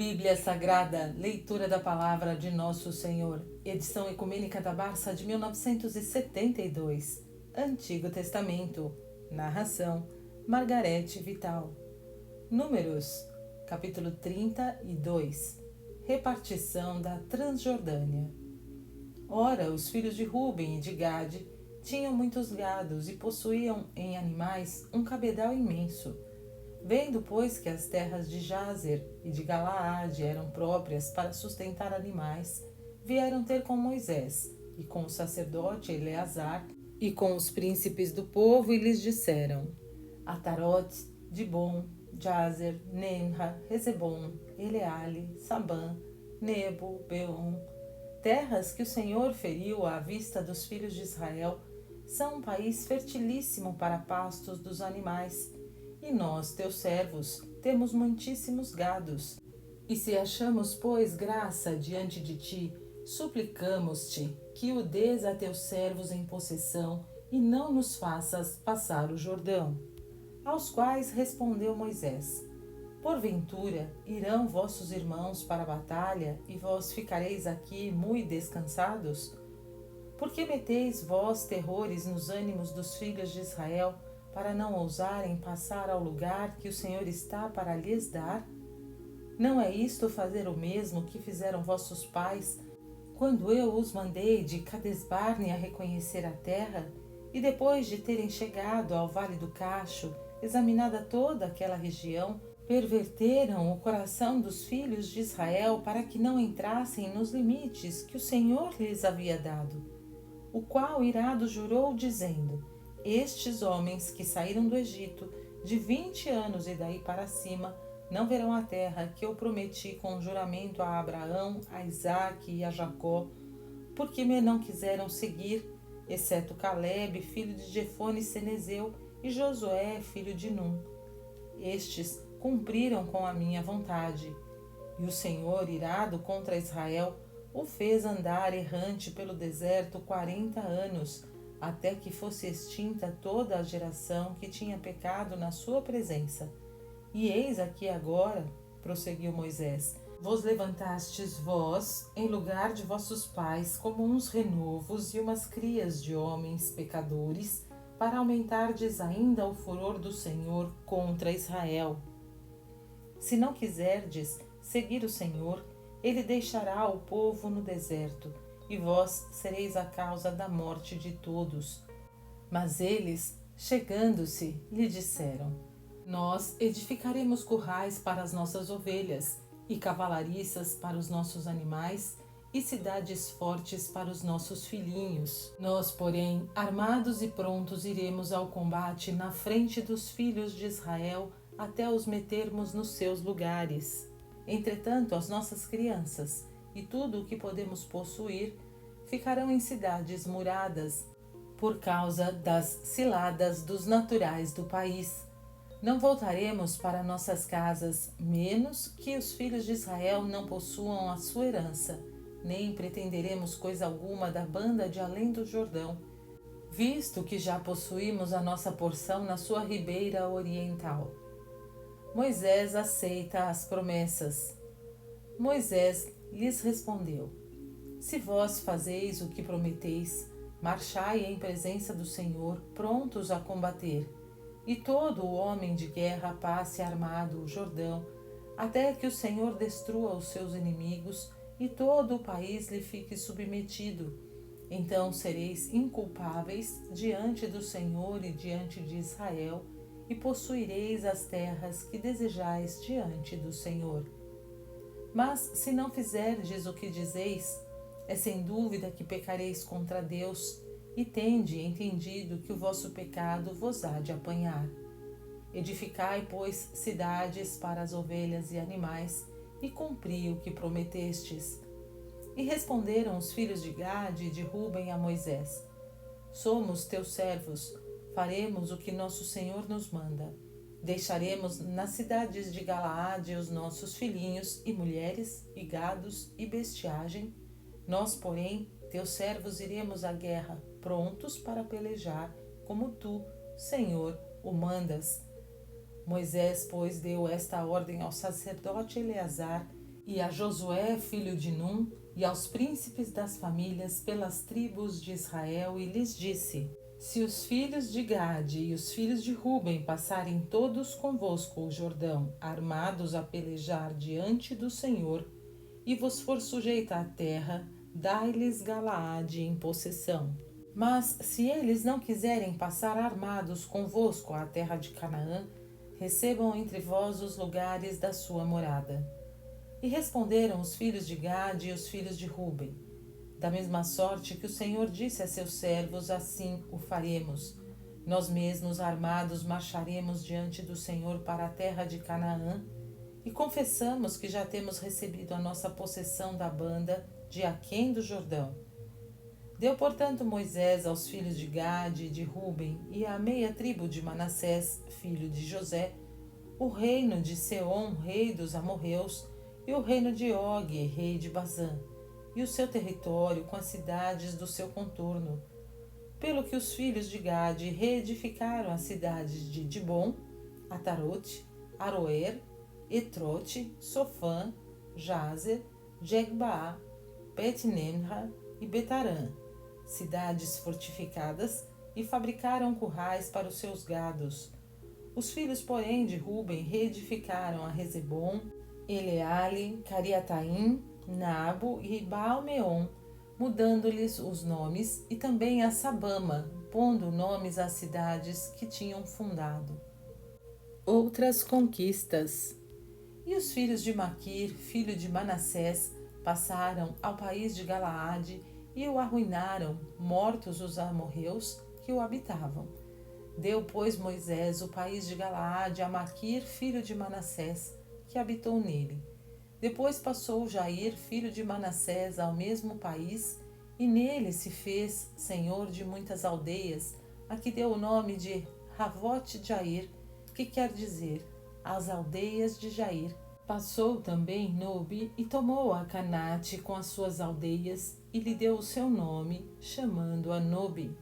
Bíblia Sagrada, leitura da Palavra de Nosso Senhor, edição ecumênica da Barça de 1972, Antigo Testamento, narração Margarete Vital. Números, capítulo 32, repartição da Transjordânia. Ora, os filhos de Ruben e de Gade tinham muitos gados e possuíam em animais um cabedal imenso. Vendo, pois, que as terras de Jazer e de Galaade eram próprias para sustentar animais, vieram ter com Moisés e com o sacerdote Eleazar e com os príncipes do povo e lhes disseram: Atarote, Dibon, Jazer, Nemra, Rezebom, Eleale, Sabã, Nebo, Beon, terras que o Senhor feriu à vista dos filhos de Israel, são um país fertilíssimo para pastos dos animais. E nós, teus servos, temos muitíssimos gados. E se achamos, pois, graça diante de ti, suplicamos-te que o dês a teus servos em possessão e não nos faças passar o Jordão. Aos quais respondeu Moisés: Porventura irão vossos irmãos para a batalha e vós ficareis aqui mui descansados? Porque meteis vós terrores nos ânimos dos filhos de Israel, para não ousarem passar ao lugar que o Senhor está para lhes dar? Não é isto fazer o mesmo que fizeram vossos pais, quando eu os mandei de Cades-Barnea reconhecer a terra, e depois de terem chegado ao Vale do Cacho, examinada toda aquela região, perverteram o coração dos filhos de Israel para que não entrassem nos limites que o Senhor lhes havia dado, o qual irado jurou, dizendo: Estes homens que saíram do Egito, de 20 anos e daí para cima, não verão a terra que eu prometi com juramento a Abraão, a Isaque e a Jacó, porque me não quiseram seguir, exceto Caleb, filho de Jefone Cenezeu, e Josué, filho de Num. Estes cumpriram com a minha vontade. E o Senhor, irado contra Israel, o fez andar errante pelo deserto 40 anos, até que fosse extinta toda a geração que tinha pecado na sua presença. E eis aqui agora, prosseguiu Moisés, vos levantastes vós, em lugar de vossos pais, como uns renovos e umas crias de homens pecadores, para aumentardes ainda o furor do Senhor contra Israel. Se não quiserdes seguir o Senhor, ele deixará o povo no deserto, e vós sereis a causa da morte de todos. Mas eles, chegando-se, lhe disseram: Nós edificaremos currais para as nossas ovelhas, e cavalariças para os nossos animais, e cidades fortes para os nossos filhinhos. Nós, porém, armados e prontos, iremos ao combate na frente dos filhos de Israel, até os metermos nos seus lugares. Entretanto, as nossas crianças e tudo o que podemos possuir ficarão em cidades muradas por causa das ciladas dos naturais do país. Não voltaremos para nossas casas, menos que os filhos de Israel não possuam a sua herança, nem pretenderemos coisa alguma da banda de além do Jordão, visto que já possuímos a nossa porção na sua ribeira oriental. Moisés aceita as promessas. Moisés lhes respondeu: Se vós fazeis o que prometeis, marchai em presença do Senhor, prontos a combater, e todo o homem de guerra passe armado o Jordão, até que o Senhor destrua os seus inimigos e todo o país lhe fique submetido. Então sereis inculpáveis diante do Senhor e diante de Israel, e possuireis as terras que desejais diante do Senhor. Mas se não fizerdes o que dizeis, é sem dúvida que pecareis contra Deus, e tende entendido que o vosso pecado vos há de apanhar. Edificai, pois, cidades para as ovelhas e animais, e cumpri o que prometestes. E responderam os filhos de Gade e de Ruben a Moisés: Somos teus servos, faremos o que nosso Senhor nos manda. Deixaremos nas cidades de Galaade os nossos filhinhos e mulheres, e gados e bestiagem. Nós, porém, teus servos, iremos à guerra, prontos para pelejar, como tu, Senhor, o mandas. Moisés, pois, deu esta ordem ao sacerdote Eleazar E a Josué, filho de Num, e aos príncipes das famílias pelas tribos de Israel, e lhes disse: Se os filhos de Gade e os filhos de Ruben passarem todos convosco o Jordão, armados a pelejar diante do Senhor, e vos for sujeita a terra, dai-lhes Galaade em possessão. Mas se eles não quiserem passar armados convosco à terra de Canaã, recebam entre vós os lugares da sua morada. E responderam os filhos de Gade e os filhos de Ruben: Da mesma sorte que o Senhor disse a seus servos, assim o faremos. Nós mesmos armados marcharemos diante do Senhor para a terra de Canaã, e confessamos que já temos recebido a nossa possessão da banda de aquém do Jordão. Deu, portanto, Moisés aos filhos de Gade e de Ruben e à meia tribo de Manassés, filho de José, o reino de Seom, rei dos amorreus, e o reino de Og, rei de Bazã, e o seu território com as cidades do seu contorno. Pelo que os filhos de Gade reedificaram as cidades de Dibon, Atarote, Aroer, Etrote, Sofã, Jazer, Jegbaa, Bet-Nimra e Betarã, cidades fortificadas, e fabricaram currais para os seus gados. Os filhos, porém, de Ruben reedificaram a Rezebom, Eleale, Cariataim, Nabo e Baal-meon, mudando-lhes os nomes, e também a Sabama, pondo nomes às cidades que tinham fundado. Outras conquistas. E os filhos de Maquir, filho de Manassés, passaram ao país de Galaade e o arruinaram, mortos os amorreus que o habitavam. Deu, pois, Moisés o país de Galaade a Maquir, filho de Manassés, que habitou nele. Depois passou Jair, filho de Manassés, ao mesmo país, e nele se fez senhor de muitas aldeias, a que deu o nome de Ravote-Jair, que quer dizer, as aldeias de Jair. Passou também Nobe e tomou a Canate com as suas aldeias, e lhe deu o seu nome, chamando-a Nobe.